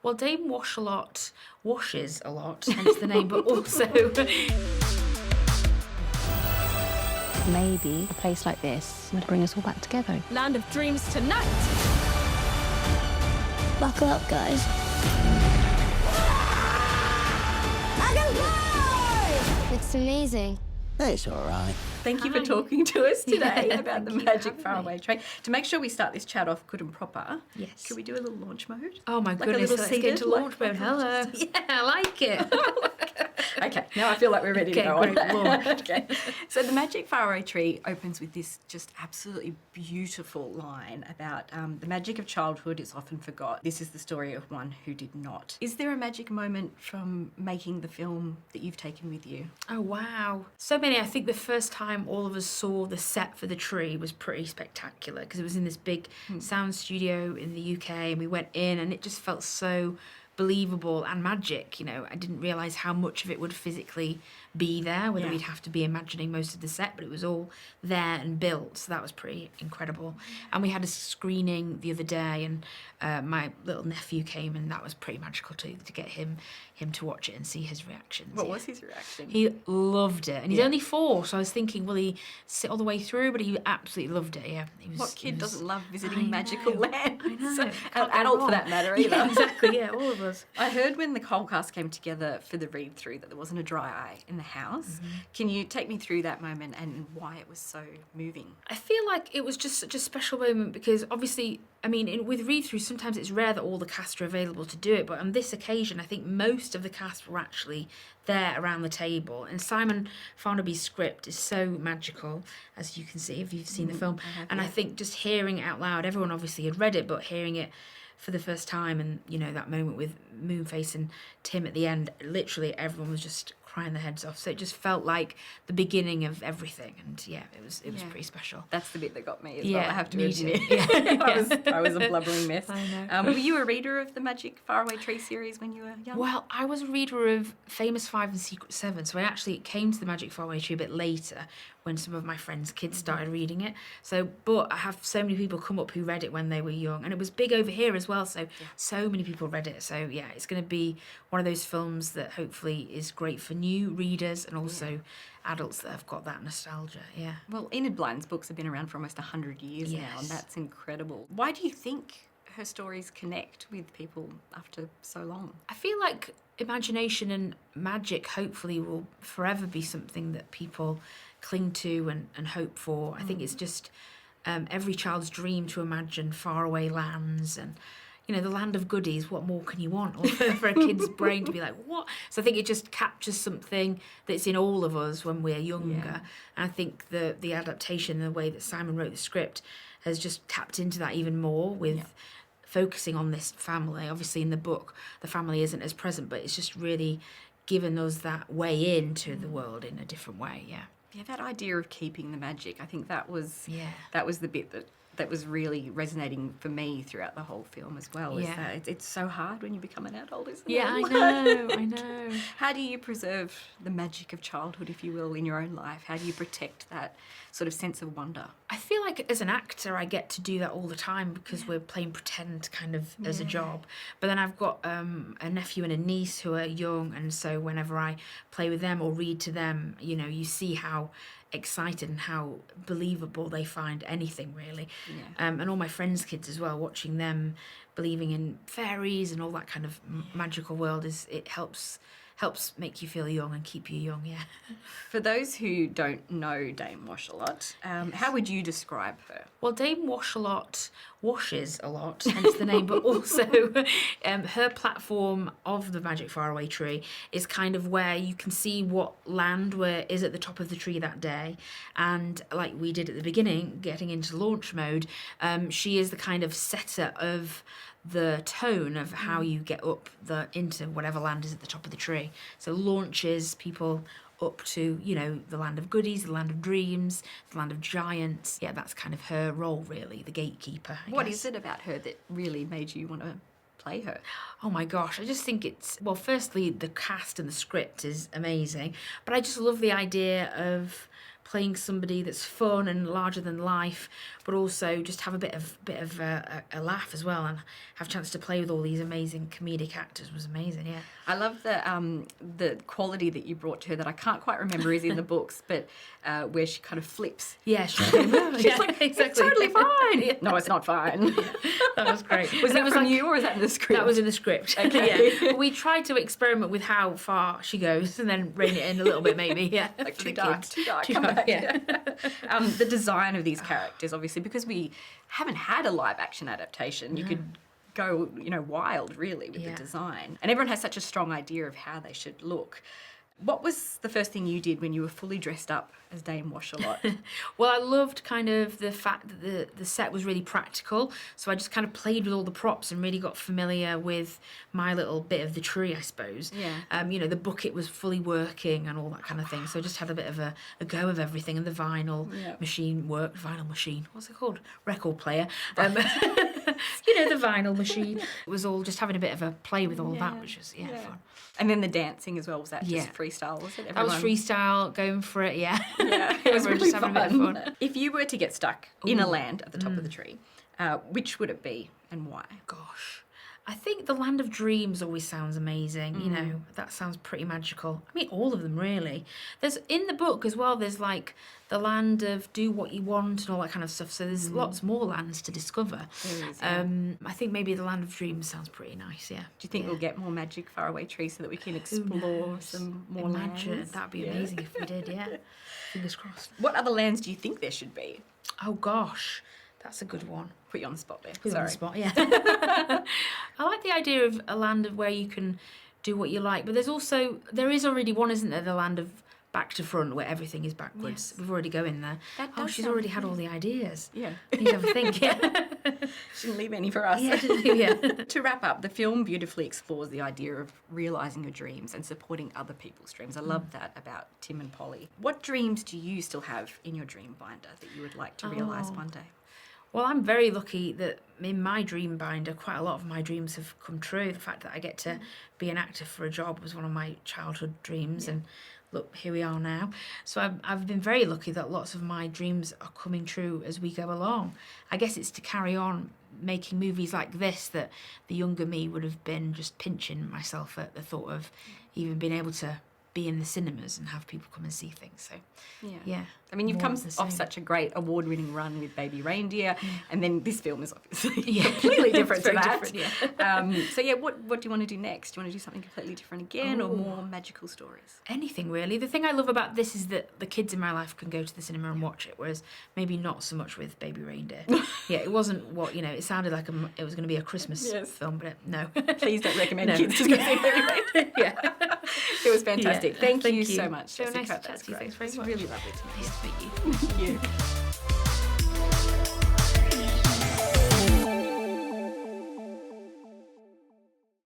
Well, Dame Washalot washes a lot, hence the name, but also... Maybe a place like this would bring us all back together. Land of dreams tonight! Buckle up, guys. I can fly! It's amazing. It's all right. Thank you for talking to us today Yeah, about the thank you Magic for having Faraway me. Tree. To make sure we start this chat off good and proper, Yes. could we do a little launch mode? Oh my Like a goodness, little let's get into seated, launch like- mode. Hello. Yeah, I like it. Okay, now I feel like we're ready to Okay, go on. great, launch. Okay. So the Magic Faraway Tree opens with this just absolutely beautiful line about the magic of childhood is often forgot. This is the story of one who did not. Is there a magic moment from making the film that you've taken with you? Oh, wow. So many. I think the first time all of us saw the set for the tree was pretty spectacular because it was in this big sound studio in the UK, and we went in and it just felt so believable and magic. You know, I didn't realise how much of it would physically be there, whether we'd have to be imagining most of the set, but it was all there and built, so that was pretty incredible. And we had a screening the other day, and my little nephew came, and that was pretty magical too, to get him to watch it and see his reactions. What was his reaction? He loved it, and he's only 4, so I was thinking, will he sit all the way through? But he absolutely loved it. Yeah, he was. What kid he was, doesn't love I visiting magical know, lands? I know. An Can't go adult for wrong. that matter either. Yeah, exactly. Yeah, all of us. I heard when the whole cast came together for the read-through that there wasn't a dry eye in the house. Can you take me through that moment and why it was so moving? I feel like it was just such a special moment because obviously, I mean, with read-through, sometimes it's rare that all the cast are available to do it, but on this occasion, I think most of the cast were actually there around the table. And Simon Farnaby's script is so magical, as you can see if you've seen the film. I think just hearing it out loud, everyone obviously had read it, but hearing it for the first time, and you know, that moment with Moonface and Tim at the end, literally everyone was just crying their heads off. So it just felt like the beginning of everything, and yeah, it was pretty special. That's the bit that got me as Yeah, well, I have to me admit. too. Yeah. I was a blubbering mess. I know. Were you a reader of the Magic Faraway Tree series when you were young? Well, I was a reader of Famous 5 and Secret 7, so I actually came to the Magic Faraway Tree a bit later when some of my friends' kids started reading it. So, but I have so many people come up who read it when they were young, and it was big over here as well, so many people read it. So yeah, it's going to be one of those films that hopefully is great for new readers and also adults that have got that nostalgia, yeah. Well, Enid Blyton's books have been around for almost 100 years now, and Yes. that's incredible. Why do you think her stories connect with people after so long? I feel like imagination and magic hopefully will forever be something that people cling to and hope for. I think it's just every child's dream to imagine faraway lands and, you know, the land of goodies. What more can you want? Or for a kid's brain to be like, what? So I think it just captures something that's in all of us when we're younger. And I think the adaptation, the way that Simon wrote the script, has just tapped into that even more with focusing on this family. Obviously in the book, the family isn't as present, but it's just really given us that way into the world in a different way, yeah. Yeah, that idea of keeping the magic, I think that was Yeah. that was the bit that was really resonating for me throughout the whole film as well. Is Yeah. that it's so hard when you become an adult, isn't Yeah, it? I know. How do you preserve the magic of childhood, if you will, in your own life? How do you protect that sort of sense of wonder? I feel like as an actor, I get to do that all the time because we're playing pretend kind of as a job. But then I've got a nephew and a niece who are young, and so whenever I play with them or read to them, you know, you see how excited and how believable they find anything, really. And all my friends' kids as well, watching them believing in fairies and all that kind of magical world, it helps make you feel young and keep you young, yeah. For those who don't know Dame Washalot, how would you describe her? Well, Dame Washalot washes a lot, hence the name, but also her platform of the Magic Faraway Tree is kind of where you can see what land is at the top of the tree that day. And like we did at the beginning, getting into launch mode, she is the kind of setter of the tone of how you get up into whatever land is at the top of the tree. So launches people up to, you know, the land of goodies, the land of dreams, the land of giants. Yeah, that's kind of her role, really, the gatekeeper. What is it about her that really made you want to play her? Oh my gosh, I just think well, firstly, the cast and the script is amazing, but I just love the idea of playing somebody that's fun and larger than life, but also just have a bit of a laugh as well, and have a chance to play with all these amazing comedic actors was amazing. Yeah, I love the quality that you brought to her that I can't quite remember is in the books, but where she kind of flips. Yeah, she's like, exactly. It's totally fine. Yeah. No, it's not fine. That was great. Was that from you or was that in the script? That was in the script. Okay. Yeah. We tried to experiment with how far she goes and then rein it in a little bit, maybe. Yeah, like for too the dark, kids. too dark. Too Come dark, back. yeah. The design of these characters, obviously, because we haven't had a live action adaptation, you could go, wild really with the design. And everyone has such a strong idea of how they should look. What was the first thing you did when you were fully dressed up as Dame Washalot? Well, I loved kind of the fact that the set was really practical. So I just kind of played with all the props and really got familiar with my little bit of the tree, I suppose. Yeah. The bucket was fully working and all that kind of thing. So I just had a bit of a go of everything. And the vinyl machine worked. Vinyl machine. What's it called? Record player. The vinyl machine. It was all just having a bit of a play with all of that, which was fun. And then the dancing as well, was that just freestyle, was it? That was freestyle, going for it, yeah. Yeah, it was really just having a bit of fun. If you were to get stuck in a land at the top of the tree, which would it be and why? Gosh, I think the Land of Dreams always sounds amazing. That sounds pretty magical. I mean, all of them really. There's in the book as well. There's like the land of do what you want and all that kind of stuff. So there's lots more lands to discover. There is, yeah. I think maybe the Land of Dreams sounds pretty nice. Yeah. Do you think we'll get more Magic Faraway Tree so that we can explore some more lands? That'd be amazing if we did. Yeah. Fingers crossed. What other lands do you think there should be? Oh gosh, that's a good one. Put you on the spot there. Put you on the spot, yeah. I like the idea of a land of where you can do what you like, but there is already one, isn't there? The land of back to front, where everything is backwards. We've already go in there. She's already had all the ideas. Yeah. Need to have a think. Yeah. She didn't leave any for us. Yeah. To wrap up, the film beautifully explores the idea of realising your dreams and supporting other people's dreams. I love that about Tim and Polly. What dreams do you still have in your dream binder that you would like to realise one day? Well, I'm very lucky that in my dream binder, quite a lot of my dreams have come true. The fact that I get to be an actor for a job was one of my childhood dreams, and look, here we are now. So I've been very lucky that lots of my dreams are coming true as we go along. I guess it's to carry on making movies like this that the younger me would have been just pinching myself at the thought of even being able to be in the cinemas and have people come and see things. So, yeah. I mean, you've come off such a great award-winning run with Baby Reindeer, and then this film is obviously completely different to that. Different, what do you want to do next? Do you want to do something completely different again, or more magical stories? Anything, really. The thing I love about this is that the kids in my life can go to the cinema and watch it, whereas maybe not so much with Baby Reindeer. It wasn't what, it sounded like it was going to be a Christmas film, but no. Please don't recommend kids to go see Baby Reindeer. Yeah. It was fantastic. Thank you so much, So Jessica. nice to chat to you. Thanks very much. Really lovely to meet you. Nice to meet you. Thank you.